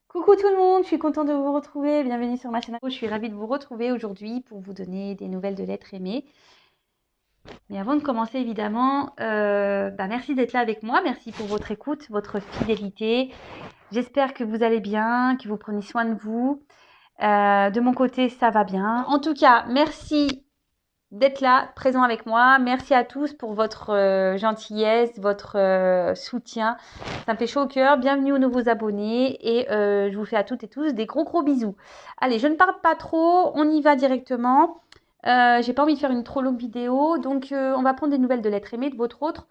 Coucou tout le monde, je suis contente de vous retrouver. Bienvenue sur ma chaîne. Je suis ravie de vous retrouver aujourd'hui pour vous donner des nouvelles de l'être aimé. Mais avant de commencer, évidemment, merci d'être là avec moi. Merci pour votre écoute, votre fidélité. J'espère que vous allez bien, que vous prenez soin de vous. De mon côté, ça va bien. En tout cas, merci d'être là, présent avec moi. Merci à tous pour votre gentillesse, votre soutien. Ça me fait chaud au cœur. Bienvenue aux nouveaux abonnés et je vous fais à toutes et tous des gros bisous. Allez, je ne parle pas trop, on y va directement. J'ai pas envie de faire une trop longue vidéo, donc on va prendre des nouvelles de l'être aimé, de votre autre,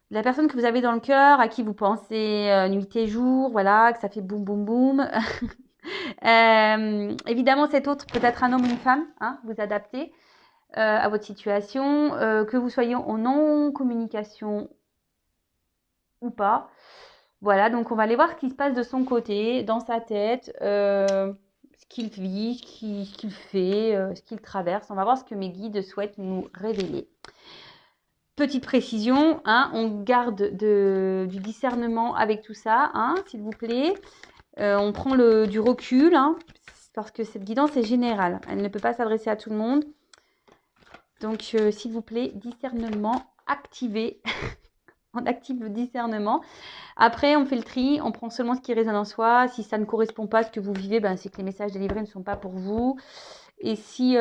de la personne que vous avez dans le cœur, à qui vous pensez nuit et jour, voilà, que ça fait boum boum boum. Évidemment, cet autre peut être un homme ou une femme, hein, vous adaptez à votre situation, que vous soyez en non-communication ou pas. Voilà, donc on va aller voir ce qui se passe de son côté, dans sa tête, ce qu'il vit, ce qu'il fait, ce qu'il traverse. On va voir ce que mes guides souhaitent nous révéler. Petite précision, hein, on garde du discernement avec tout ça, hein, s'il vous plaît. On prend du recul, hein, parce que cette guidance est générale. Elle ne peut pas s'adresser à tout le monde. Donc, s'il vous plaît, discernement activé. On active le discernement. Après, on fait le tri, on prend seulement ce qui résonne en soi. Si ça ne correspond pas à ce que vous vivez, c'est que les messages délivrés ne sont pas pour vous. Et si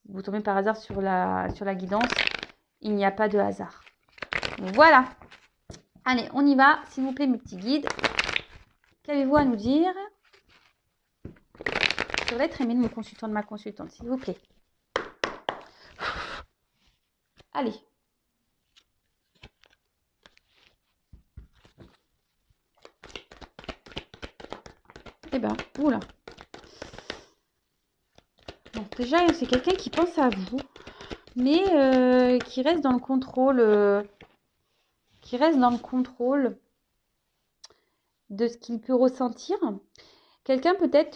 vous tombez par hasard sur la guidance, il n'y a pas de hasard. Voilà. Allez, on y va. S'il vous plaît, mes petits guides. Qu'avez-vous à nous dire sur l'être aimé de mon consultant, de ma consultante, s'il vous plaît? Allez. Eh ben, oula. Bon, déjà, c'est quelqu'un qui pense à vous, mais qui reste dans le contrôle, de ce qu'il peut ressentir. Quelqu'un peut-être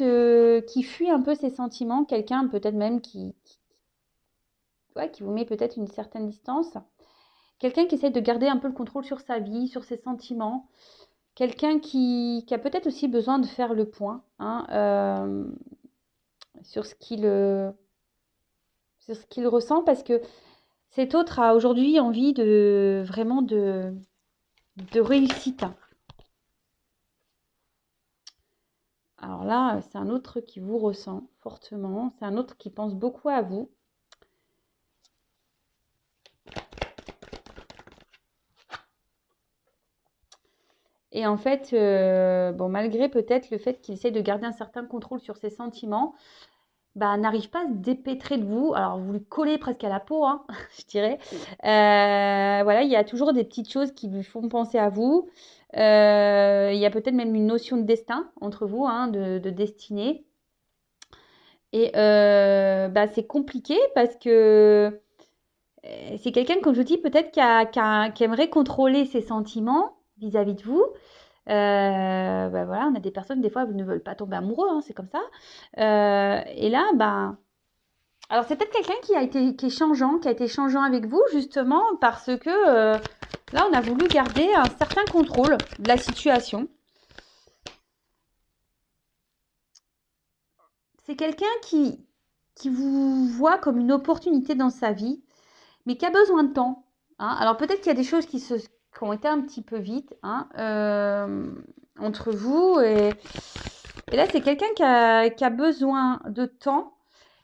qui fuit un peu ses sentiments, quelqu'un peut-être même qui vous met peut-être une certaine distance. Quelqu'un qui essaie de garder un peu le contrôle sur sa vie, sur ses sentiments. Quelqu'un qui a peut-être aussi besoin de faire le point, hein, sur ce qu'il ressent, parce que cet autre a aujourd'hui envie vraiment de réussite. Alors là, c'est un autre qui vous ressent fortement, c'est un autre qui pense beaucoup à vous. Et en fait, malgré peut-être le fait qu'il essaie de garder un certain contrôle sur ses sentiments, n'arrive pas à se dépêtrer de vous. Alors, vous lui collez presque à la peau, hein, je dirais. Voilà, il y a toujours des petites choses qui lui font penser à vous. Il y a peut-être même une notion de destin entre vous, hein, de destinée. Et c'est compliqué parce que c'est quelqu'un, comme je vous dis, peut-être qui aimerait contrôler ses sentiments vis-à-vis de vous. Voilà, on a des personnes, des fois, ne veulent pas tomber amoureux, hein, c'est comme ça. Et là, alors c'est peut-être quelqu'un qui est changeant, qui a été changeant avec vous, justement, parce que là, on a voulu garder un certain contrôle de la situation. C'est quelqu'un qui vous voit comme une opportunité dans sa vie, mais qui a besoin de temps. Hein. Alors peut-être qu'il y a des choses qui ont été un petit peu vite, hein, entre vous. Et là, c'est quelqu'un qui a besoin de temps,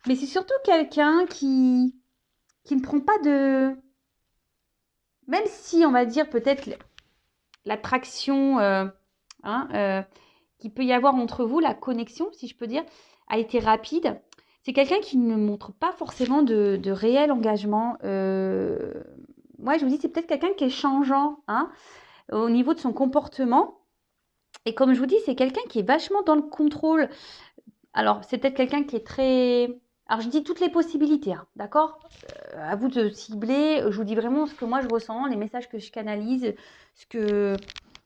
mais c'est surtout quelqu'un qui ne prend pas de... Même si, on va dire, peut-être l'attraction qu'il peut y avoir entre vous, la connexion, si je peux dire, a été rapide. C'est quelqu'un qui ne montre pas forcément de réel engagement. Moi, je vous dis, c'est peut-être quelqu'un qui est changeant, hein, au niveau de son comportement. Et comme je vous dis, c'est quelqu'un qui est vachement dans le contrôle. Alors, c'est peut-être quelqu'un qui est très... Alors, je dis toutes les possibilités, hein, d'accord, à vous de cibler. Je vous dis vraiment ce que moi, je ressens, les messages que je canalise, ce que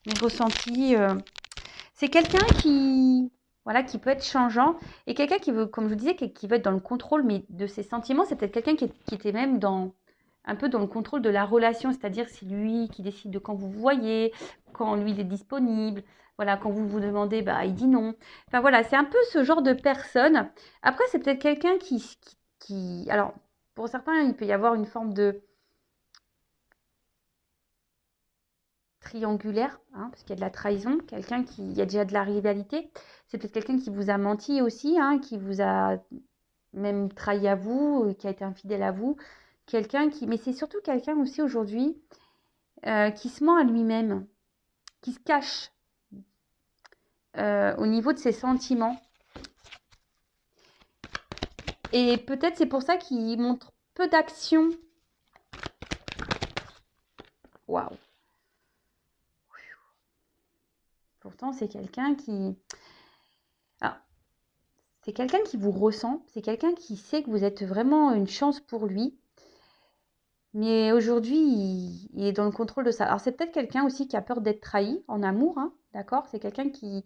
mes ressentis. C'est quelqu'un qui peut être changeant. Et quelqu'un qui veut, comme je vous disais, qui veut être dans le contrôle mais de ses sentiments. C'est peut-être quelqu'un qui était même un peu dans le contrôle de la relation, c'est-à-dire c'est lui qui décide de quand vous vous voyez, quand lui il est disponible, voilà, quand vous vous demandez, bah il dit non. Enfin voilà, c'est un peu ce genre de personne. Après, c'est peut-être quelqu'un alors pour certains, il peut y avoir une forme de triangulaire, hein, parce qu'il y a de la trahison, quelqu'un qui, il y a déjà de la rivalité. C'est peut-être quelqu'un qui vous a menti aussi, hein, qui vous a même trahi à vous, qui a été infidèle à vous. Quelqu'un qui, mais c'est surtout quelqu'un aussi aujourd'hui qui se ment à lui-même, qui se cache au niveau de ses sentiments. Et peut-être c'est pour ça qu'il montre peu d'action. Waouh. Pourtant, c'est quelqu'un qui... Ah, c'est quelqu'un qui vous ressent, c'est quelqu'un qui sait que vous êtes vraiment une chance pour lui. Mais aujourd'hui, il est dans le contrôle de ça. Alors, c'est peut-être quelqu'un aussi qui a peur d'être trahi en amour, hein, d'accord? C'est quelqu'un qui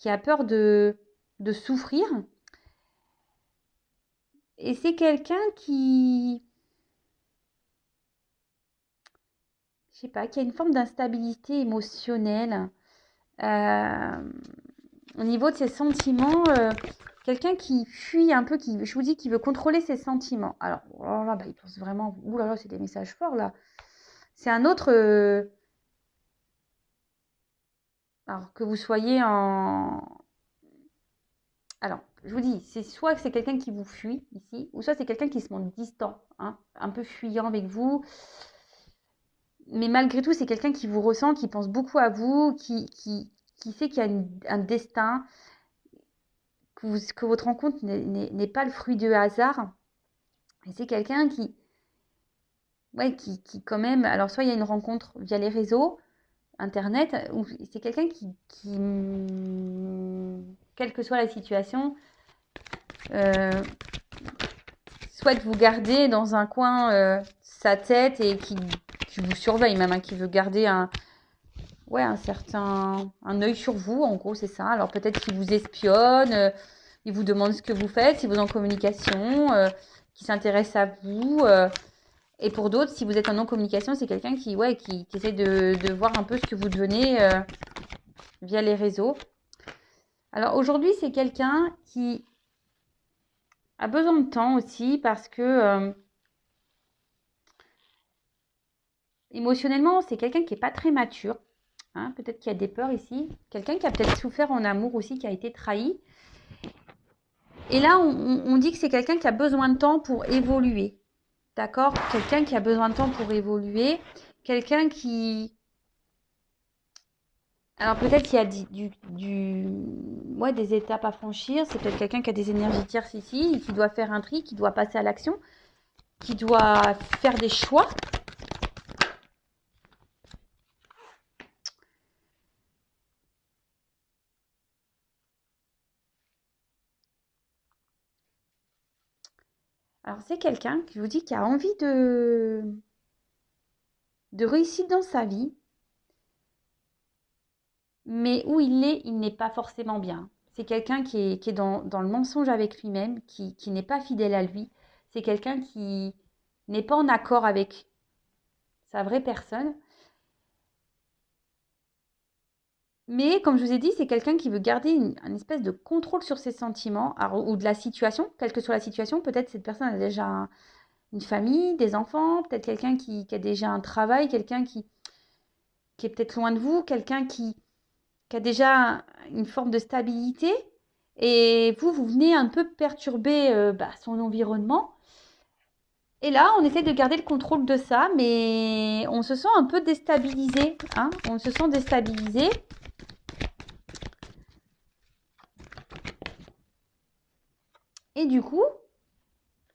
a peur de souffrir. Et c'est quelqu'un qui, je sais pas, qui a une forme d'instabilité émotionnelle. Euh, Au niveau de ses sentiments, quelqu'un qui fuit un peu, qui, je vous dis, qui veut contrôler ses sentiments. Alors, oh là, bah, il pense vraiment, ouh là là, c'est des messages forts là. C'est un autre, alors que vous soyez en, alors, je vous dis, c'est soit que c'est quelqu'un qui vous fuit ici, ou soit c'est quelqu'un qui se montre distant, hein, un peu fuyant avec vous. Mais malgré tout, c'est quelqu'un qui vous ressent, qui pense beaucoup à vous, qui sait qu'il y a un destin, que votre rencontre n'est pas le fruit de hasard. Et c'est quelqu'un qui, ouais, qui quand même, alors soit il y a une rencontre via les réseaux, Internet, ou c'est quelqu'un quelle que soit la situation, euh, souhaite vous garder dans un coin sa tête et qui vous surveille même, hein, qui veut garder un œil sur vous, en gros, c'est ça. Alors peut-être qu'il vous espionne, il vous demande ce que vous faites, si vous êtes en communication, qui s'intéresse à vous. Et pour d'autres, si vous êtes en non-communication, c'est quelqu'un qui essaie de voir un peu ce que vous devenez via les réseaux. Alors aujourd'hui, c'est quelqu'un qui a besoin de temps aussi parce que émotionnellement, c'est quelqu'un qui n'est pas très mature. Hein, peut-être qu'il y a des peurs ici. Quelqu'un qui a peut-être souffert en amour aussi, qui a été trahi. Et là, on dit que c'est quelqu'un qui a besoin de temps pour évoluer. D'accord? Quelqu'un qui a besoin de temps pour évoluer. Quelqu'un qui... Alors peut-être qu'il y a des étapes à franchir. C'est peut-être quelqu'un qui a des énergies tierces ici, et qui doit faire un tri, qui doit passer à l'action, qui doit faire des choix. Alors c'est quelqu'un qui vous dit qui a envie de réussir dans sa vie, mais où il n'est pas forcément bien. C'est quelqu'un qui est dans le mensonge avec lui-même, qui n'est pas fidèle à lui. C'est quelqu'un qui n'est pas en accord avec sa vraie personne. Mais comme je vous ai dit, c'est quelqu'un qui veut garder un espèce de contrôle sur ses sentiments ou de la situation, quelle que soit la situation. Peut-être cette personne a déjà une famille, des enfants, peut-être quelqu'un qui a déjà un travail, quelqu'un qui est peut-être loin de vous, quelqu'un qui a déjà une forme de stabilité. Et vous venez un peu perturber son environnement. Et là, on essaie de garder le contrôle de ça, mais on se sent un peu déstabilisé. Hein, on se sent déstabilisé. Et du coup,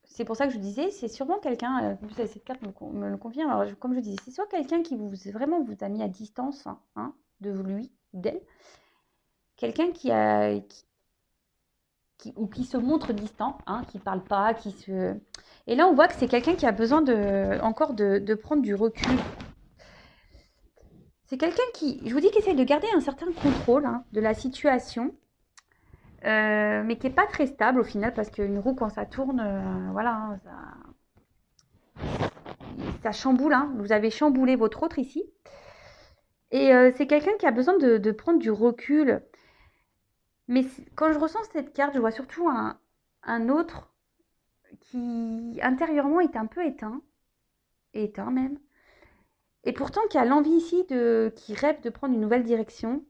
c'est pour ça que je disais, c'est sûrement quelqu'un, cette carte me le confirme, alors comme je disais, c'est soit quelqu'un qui vraiment vous a mis à distance hein, de lui, d'elle, quelqu'un qui se montre distant, hein, qui parle pas, qui se... Et là, on voit que c'est quelqu'un qui a besoin encore de prendre du recul. C'est quelqu'un qui, je vous dis, qui essaie de garder un certain contrôle hein, de la situation, mais qui n'est pas très stable au final, parce qu'une roue, quand ça tourne, voilà, hein, ça chamboule, hein. Vous avez chamboulé votre autre ici. Et c'est quelqu'un qui a besoin de prendre du recul. Mais quand je ressens cette carte, je vois surtout un autre qui intérieurement est un peu éteint même. Et pourtant qui a l'envie ici qui rêve de prendre une nouvelle direction,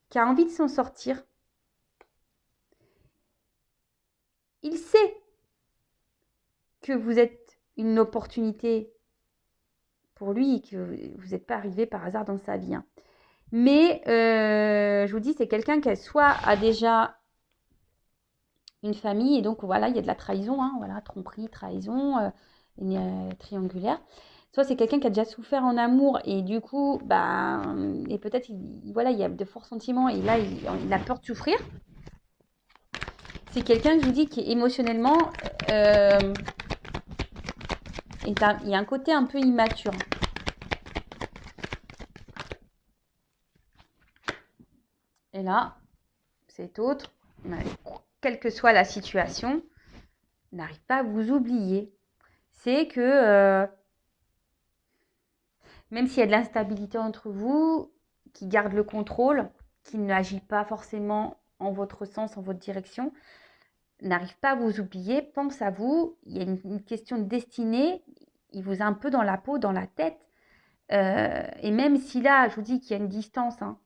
qui a envie de s'en sortir. Il sait que vous êtes une opportunité pour lui et que vous n'êtes pas arrivé par hasard dans sa vie, hein. Mais je vous dis, c'est quelqu'un qui soit a déjà une famille et donc voilà, il y a de la trahison, hein, voilà, tromperie, trahison, triangulaire. Soit c'est quelqu'un qui a déjà souffert en amour et du coup, bah, et peut-être, voilà, il y a de forts sentiments et là, il a peur de souffrir. C'est quelqu'un, je vous dis, qui émotionnellement, il y a un côté un peu immature. Et là, cet autre, quelle que soit la situation, n'arrive pas à vous oublier. C'est que même s'il y a de l'instabilité entre vous, qui garde le contrôle, qui n'agit pas forcément en votre sens, en votre direction, n'arrive pas à vous oublier, pense à vous, il y a une question de destinée, il vous a un peu dans la peau, dans la tête. Et même si là, je vous dis qu'il y a une distance, hein,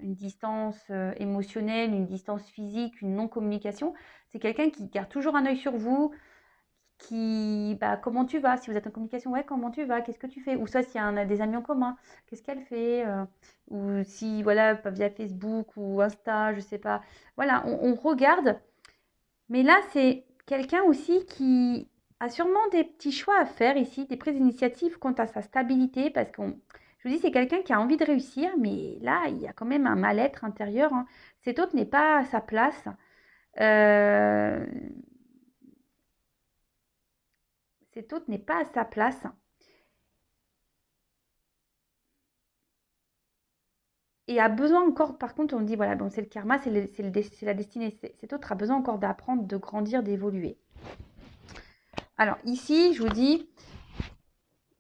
une distance émotionnelle, une distance physique, une non-communication, c'est quelqu'un qui garde toujours un œil sur vous, comment tu vas? Si vous êtes en communication, ouais, comment tu vas? Qu'est-ce que tu fais? Ou soit s'il y a des amis en commun, qu'est-ce qu'elle fait? Ou si, voilà, via Facebook ou Insta, je sais pas. Voilà, on regarde. Mais là, c'est quelqu'un aussi qui a sûrement des petits choix à faire ici, des prises d'initiative quant à sa stabilité, parce je vous dis, c'est quelqu'un qui a envie de réussir, mais là, il y a quand même un mal-être intérieur, hein. Cet autre n'est pas à sa place. Euh, Cet autre n'est pas à sa place. Et a besoin encore, par contre, on dit, voilà, bon, c'est le karma, c'est la destinée. Cet autre a besoin encore d'apprendre, de grandir, d'évoluer. Alors ici, je vous dis,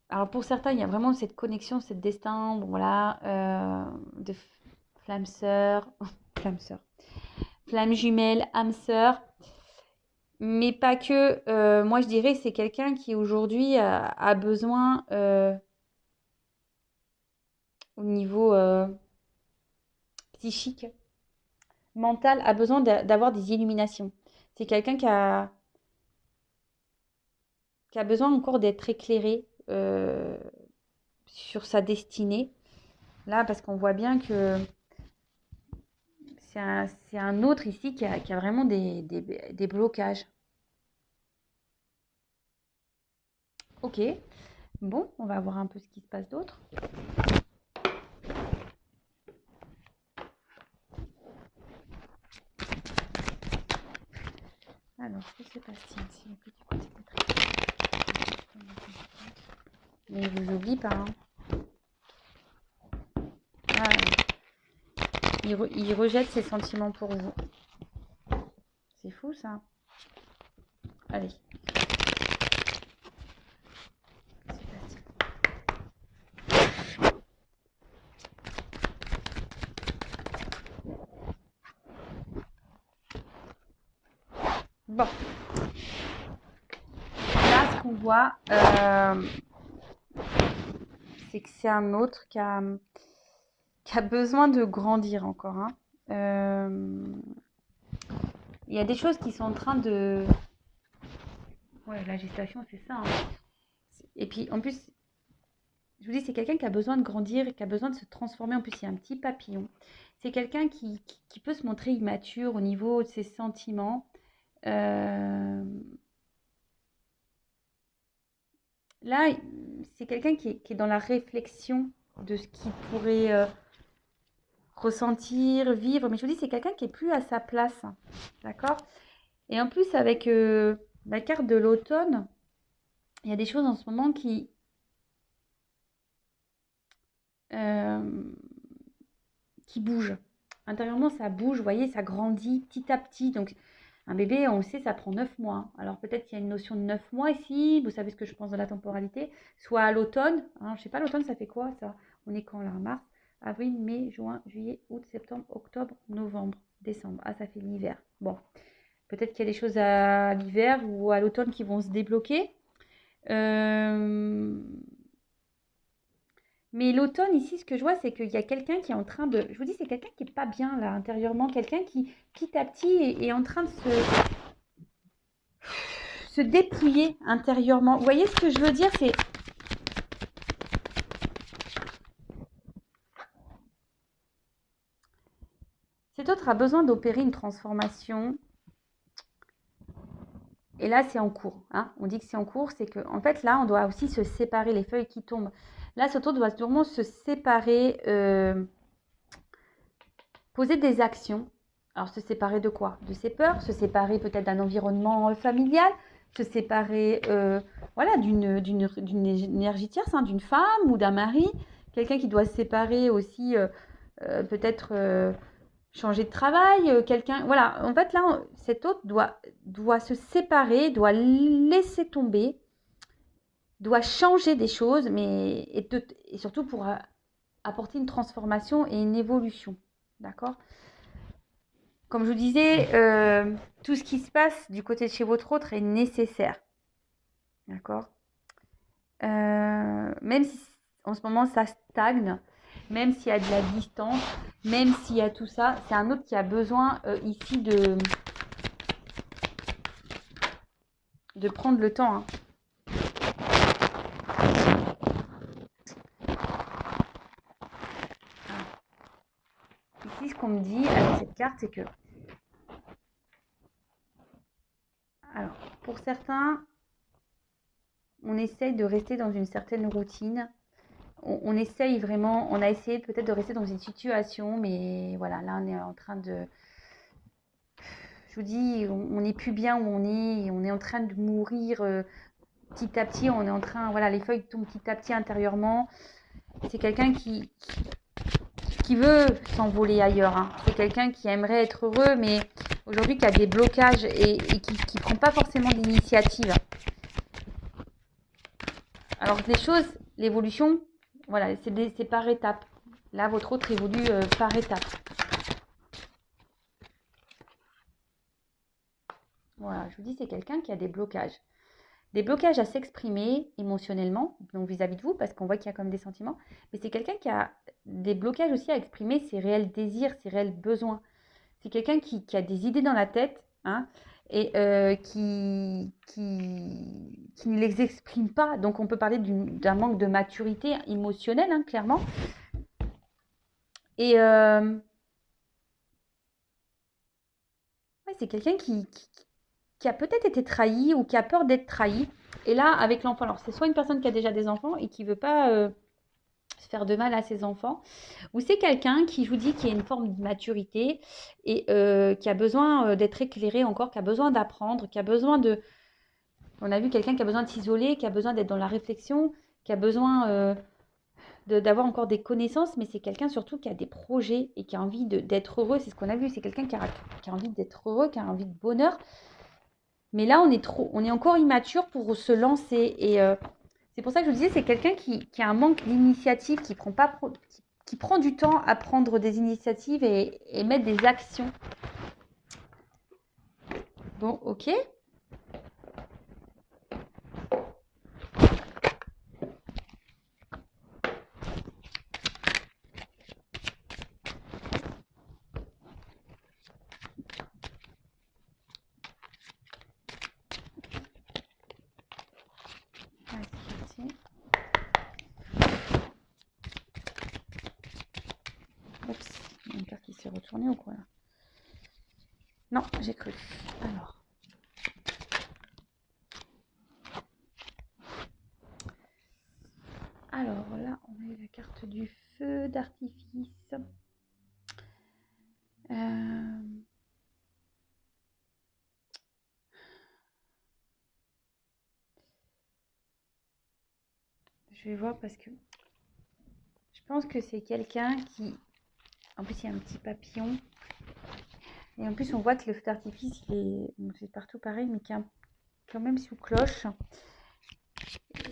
alors pour certains, il y a vraiment cette connexion, cette destin, bon, voilà, de flamme sœur, flamme sœur, flamme jumelle, âme sœur, mais pas que. Moi, je dirais, c'est quelqu'un qui aujourd'hui a besoin, au niveau psychique, mental, a besoin d'avoir des illuminations. C'est quelqu'un qui a besoin encore d'être éclairé sur sa destinée. Là, parce qu'on voit bien que c'est un autre ici qui a vraiment des blocages. Ok, bon, on va voir un peu ce qui se passe d'autre. Alors, que se passe-t-il? Mais il vous oublie pas, hein. Ah, il rejette ses sentiments pour vous. C'est fou, ça. Allez. Bon. Là, ce qu'on voit, c'est que c'est un autre qui a besoin de grandir encore, hein. Il y a des choses qui sont en train de... Ouais, la gestation, c'est ça, hein. Et puis, en plus, je vous dis, c'est quelqu'un qui a besoin de grandir, qui a besoin de se transformer. En plus, il y a un petit papillon. C'est quelqu'un qui peut se montrer immature au niveau de ses sentiments. Euh, Là, c'est quelqu'un qui est dans la réflexion de ce qu'il pourrait ressentir, vivre. Mais je vous dis, c'est quelqu'un qui est plus à sa place. D'accord? Et en plus, avec la carte de l'automne, il y a des choses en ce moment euh, qui bougent. Intérieurement, ça bouge, vous voyez, ça grandit petit à petit. Donc, Un bébé, on le sait, ça prend 9 mois. Alors peut-être qu'il y a une notion de 9 mois ici, vous savez ce que je pense de la temporalité, soit à l'automne, hein, je sais pas, l'automne ça fait quoi ça? On est quand là? Mars, avril, mai, juin, juillet, août, septembre, octobre, novembre, décembre. Ah, ça fait l'hiver. Bon, peut-être qu'il y a des choses à l'hiver ou à l'automne qui vont se débloquer. Mais l'automne, ici, ce que je vois, c'est qu'il y a quelqu'un qui est en train de... Je vous dis, c'est quelqu'un qui n'est pas bien, là, intérieurement. Quelqu'un qui, petit à petit, est en train de se dépouiller intérieurement. Vous voyez ce que je veux dire? C'est... Cet autre a besoin d'opérer une transformation. Et là, c'est en cours. Hein. On dit que c'est en cours, c'est que en fait, là, on doit aussi se séparer, les feuilles qui tombent. Là, cet autre doit vraiment se séparer, poser des actions. Alors, se séparer de quoi? De ses peurs, se séparer peut-être d'un environnement familial, se séparer voilà, d'une énergie tierce, hein, d'une femme ou d'un mari. Quelqu'un qui doit se séparer aussi, peut-être changer de travail, quelqu'un. Voilà, en fait, là, cet autre doit se séparer, doit laisser tomber, doit changer des choses, mais et surtout pour apporter une transformation et une évolution. D'accord? Comme je vous disais, tout ce qui se passe du côté de chez votre autre est nécessaire. D'accord? Même si en ce moment ça stagne, même s'il y a de la distance, même s'il y a tout ça, c'est un autre qui a besoin ici de prendre le temps. Hein. Ici, ce qu'on me dit avec cette carte, c'est que... Alors, pour certains, on essaye de rester dans une certaine routine. On essaye vraiment, on a essayé peut-être de rester dans une situation, mais voilà, là, on est en train de... Je vous dis, on n'est plus bien où on est en train de mourir petit à petit, on est en train... Voilà, les feuilles tombent petit à petit intérieurement. C'est quelqu'un qui veut s'envoler ailleurs. Hein. C'est quelqu'un qui aimerait être heureux, mais aujourd'hui qui a des blocages et qui ne prend pas forcément d'initiative. Alors les choses, l'évolution, voilà, c'est par étapes. Là, votre autre évolue par étapes. Voilà, je vous dis, c'est quelqu'un qui a des blocages. Des blocages à s'exprimer émotionnellement, donc vis-à-vis de vous, parce qu'on voit qu'il y a comme des sentiments. Mais c'est quelqu'un qui a des blocages aussi à exprimer ses réels désirs, ses réels besoins. C'est quelqu'un qui a des idées dans la tête, hein, et qui ne les exprime pas. Donc on peut parler d'un manque de maturité émotionnelle, hein, clairement. Et ouais, c'est quelqu'un qui a peut-être été trahi ou qui a peur d'être trahi. Et là, avec l'enfant, alors c'est soit une personne qui a déjà des enfants et qui ne veut pas se faire de mal à ses enfants, ou c'est quelqu'un qui, je vous dis, qui a une forme de maturité et qui a besoin d'être éclairé encore, qui a besoin d'apprendre, qui a besoin de... On a vu quelqu'un qui a besoin de s'isoler, qui a besoin d'être dans la réflexion, qui a besoin d'avoir encore des connaissances, mais c'est quelqu'un surtout qui a des projets et qui a envie d'être heureux. C'est ce qu'on a vu, c'est quelqu'un qui a envie d'être heureux, qui a envie de bonheur. Mais là, on est encore immature pour se lancer. Et c'est pour ça que je vous disais, c'est quelqu'un qui a un manque d'initiative, qui prend du temps à prendre des initiatives et mettre des actions. Bon, ok. Oups, il y a une carte qui s'est retournée ou quoi là? Non, j'ai cru. Alors là, on a eu la carte du feu d'artifice. Je vais voir parce que je pense que c'est quelqu'un qui... En plus, il y a un petit papillon. Et en plus, on voit que le feu d'artifice, c'est partout pareil, mais qui est quand même sous cloche.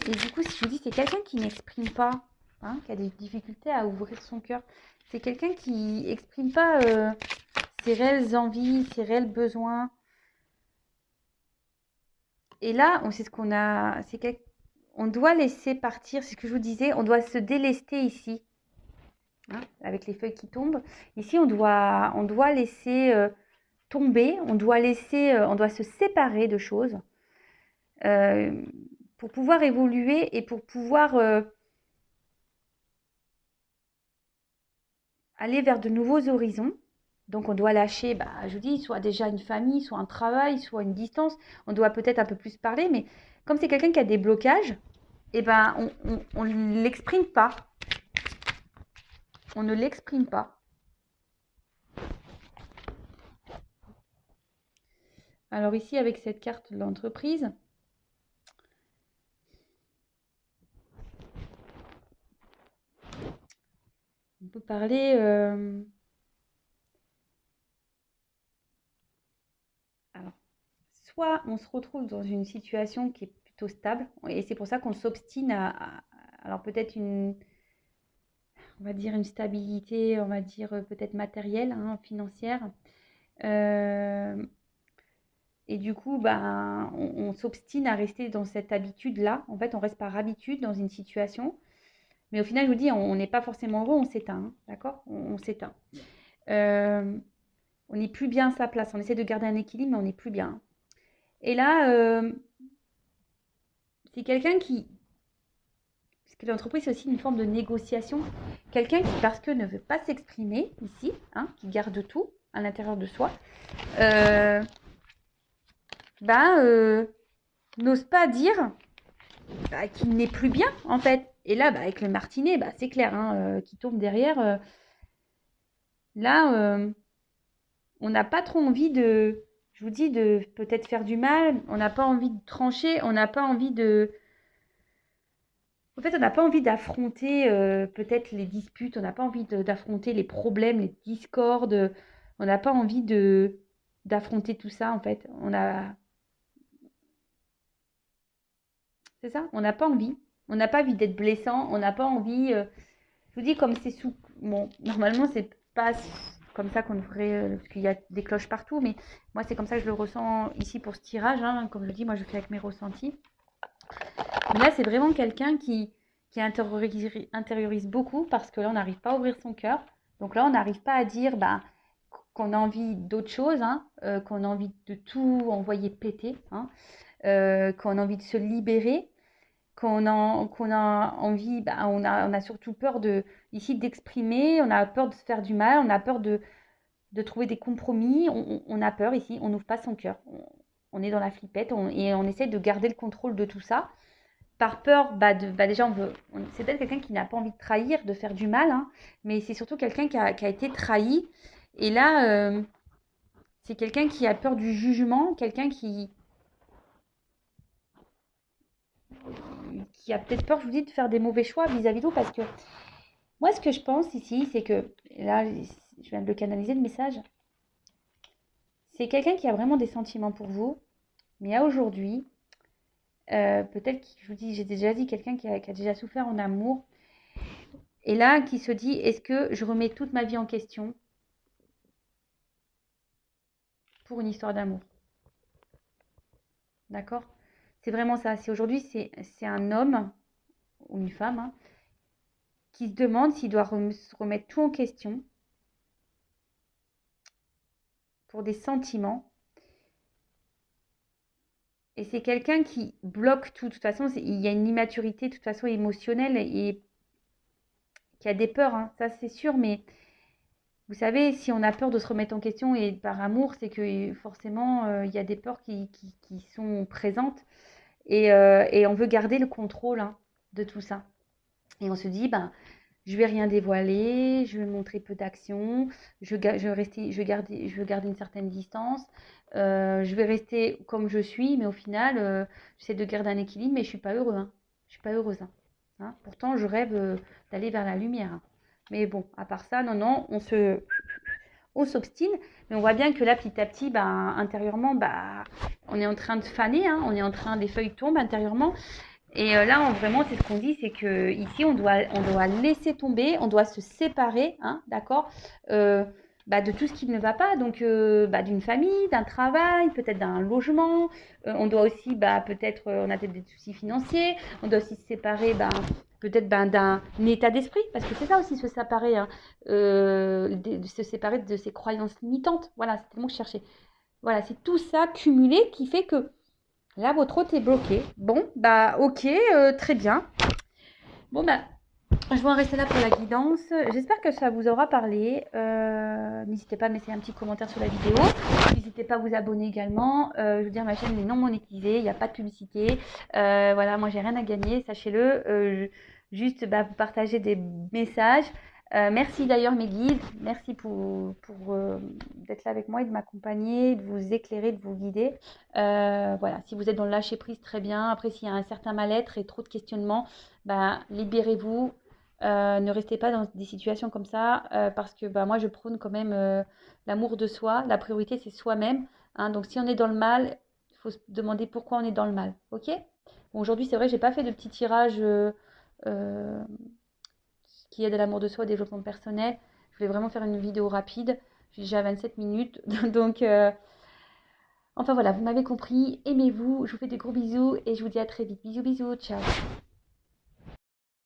Et du coup, si je vous dis, c'est quelqu'un qui n'exprime pas, hein, qui a des difficultés à ouvrir son cœur. C'est quelqu'un qui n'exprime pas ses réelles envies, ses réels besoins. Et là, on sait ce qu'on a. On doit laisser partir, c'est ce que je vous disais, on doit se délester ici, hein, avec les feuilles qui tombent. Ici, on doit laisser tomber, on doit se séparer de choses pour pouvoir évoluer et pour pouvoir aller vers de nouveaux horizons. Donc on doit lâcher, je vous dis, soit déjà une famille, soit un travail, soit une distance. On doit peut-être un peu plus parler, mais comme c'est quelqu'un qui a des blocages, eh ben, on ne l'exprime pas. On ne l'exprime pas. Alors ici, avec cette carte de l'entreprise, on peut parler... Alors, soit on se retrouve dans une situation qui est plutôt stable, et c'est pour ça qu'on s'obstine alors peut-être on va dire une stabilité, on va dire peut-être matérielle, hein, financière. Et du coup, on s'obstine à rester dans cette habitude-là. En fait, on reste par habitude dans une situation. Mais au final, je vous dis, on n'est pas forcément heureux, on s'éteint. Hein, d'accord, on s'éteint. On n'est plus bien à sa place. On essaie de garder un équilibre, mais on n'est plus bien. Et là, c'est quelqu'un qui... Parce que l'entreprise, c'est aussi une forme de négociation. Quelqu'un qui, parce que ne veut pas s'exprimer ici, hein, qui garde tout à l'intérieur de soi, n'ose pas dire qu'il n'est plus bien, en fait. Et là, avec le martinet, c'est clair, hein, qui tombe derrière. Là, on n'a pas trop envie de, je vous dis, de peut-être faire du mal. On n'a pas envie de trancher. On n'a pas envie de... En fait, on n'a pas envie d'affronter peut-être les disputes. On n'a pas envie d'affronter les problèmes, les discordes. On n'a pas envie d'affronter tout ça, en fait. C'est ça, on n'a pas envie. On n'a pas envie d'être blessant. On n'a pas envie... je vous dis, comme c'est sous... Bon, normalement, c'est pas comme ça qu'on devrait... parce qu'il y a des cloches partout, mais moi, c'est comme ça que je le ressens ici pour ce tirage. Hein. Comme je dis, moi, je fais avec mes ressentis. Mais là, c'est vraiment quelqu'un qui intériorise beaucoup parce que là, on n'arrive pas à ouvrir son cœur. Donc là, on n'arrive pas à dire qu'on a envie d'autre chose, hein, qu'on a envie de tout envoyer péter, hein, qu'on a envie de se libérer, qu'on a envie, on a surtout peur ici d'exprimer, on a peur de se faire du mal, on a peur de trouver des compromis, on a peur ici, on n'ouvre pas son cœur. On est dans la flippette et on essaie de garder le contrôle de tout ça. Par peur, déjà, c'est peut-être quelqu'un qui n'a pas envie de trahir, de faire du mal, hein, mais c'est surtout quelqu'un qui a été trahi. Et là, c'est quelqu'un qui a peur du jugement, quelqu'un qui a peut-être peur, je vous dis, de faire des mauvais choix vis-à-vis de vous. Parce que moi, ce que je pense ici, c'est que, là, je viens de le canaliser, le message, c'est quelqu'un qui a vraiment des sentiments pour vous, mais à aujourd'hui, peut-être, je vous dis, j'ai déjà dit, quelqu'un qui a déjà souffert en amour, et là, qui se dit, est-ce que je remets toute ma vie en question pour une histoire d'amour? D'accord? C'est vraiment ça. Si aujourd'hui, c'est un homme ou une femme, hein, qui se demande s'il doit se remettre tout en question pour des sentiments. Et c'est quelqu'un qui bloque tout. De toute façon, il y a une immaturité, de toute façon, émotionnelle et qui a des peurs, hein, ça c'est sûr. Mais vous savez, si on a peur de se remettre en question et par amour, c'est que forcément, il y a des peurs qui sont présentes. Et on veut garder le contrôle, hein, de tout ça. Et on se dit, je vais rien dévoiler, je vais montrer peu d'action, je veux garder une certaine distance, je vais rester comme je suis, mais au final, j'essaie de garder un équilibre, mais je suis pas heureux, hein. Je suis pas heureuse, hein. Hein. Pourtant, je rêve d'aller vers la lumière, hein. Mais bon, à part ça, non, on s'obstine, mais on voit bien que là, petit à petit, intérieurement, on est en train de faner, hein, on est en train, les feuilles tombent intérieurement. Et là, vraiment, c'est ce qu'on dit, c'est que ici, on doit laisser tomber, on doit se séparer, hein, d'accord, de tout ce qui ne va pas, donc d'une famille, d'un travail, peut-être d'un logement. On doit aussi, peut-être, on a peut-être des soucis financiers. On doit aussi se séparer, peut-être d'un état d'esprit, parce que c'est ça aussi, se séparer, hein, de se séparer de ses croyances limitantes. Voilà, c'était le mot que je cherchais. Voilà, c'est tout ça cumulé qui fait que là, votre hôte est bloqué. Bon, ok, très bien. Bon, je vais en rester là pour la guidance. J'espère que ça vous aura parlé. N'hésitez pas à me laisser un petit commentaire sur la vidéo. N'hésitez pas à vous abonner également. Je veux dire, ma chaîne est non monétisée, il n'y a pas de publicité. Voilà, moi, j'ai rien à gagner, sachez-le. Juste, vous partagez des messages. Merci d'ailleurs mes guides, merci pour d'être là avec moi et de m'accompagner, de vous éclairer, de vous guider. Voilà, si vous êtes dans le lâcher prise, très bien. Après, s'il y a un certain mal-être et trop de questionnements, libérez-vous. Ne restez pas dans des situations comme ça parce que moi je prône quand même l'amour de soi. La priorité c'est soi-même, hein. Donc si on est dans le mal, il faut se demander pourquoi on est dans le mal. Ok? Bon, aujourd'hui c'est vrai, j'ai pas fait de petit tirage qui aide à l'amour de soi, au développement personnel. Je voulais vraiment faire une vidéo rapide. J'ai déjà 27 minutes. Donc, enfin voilà, vous m'avez compris. Aimez-vous. Je vous fais des gros bisous et je vous dis à très vite. Bisous, bisous. Ciao.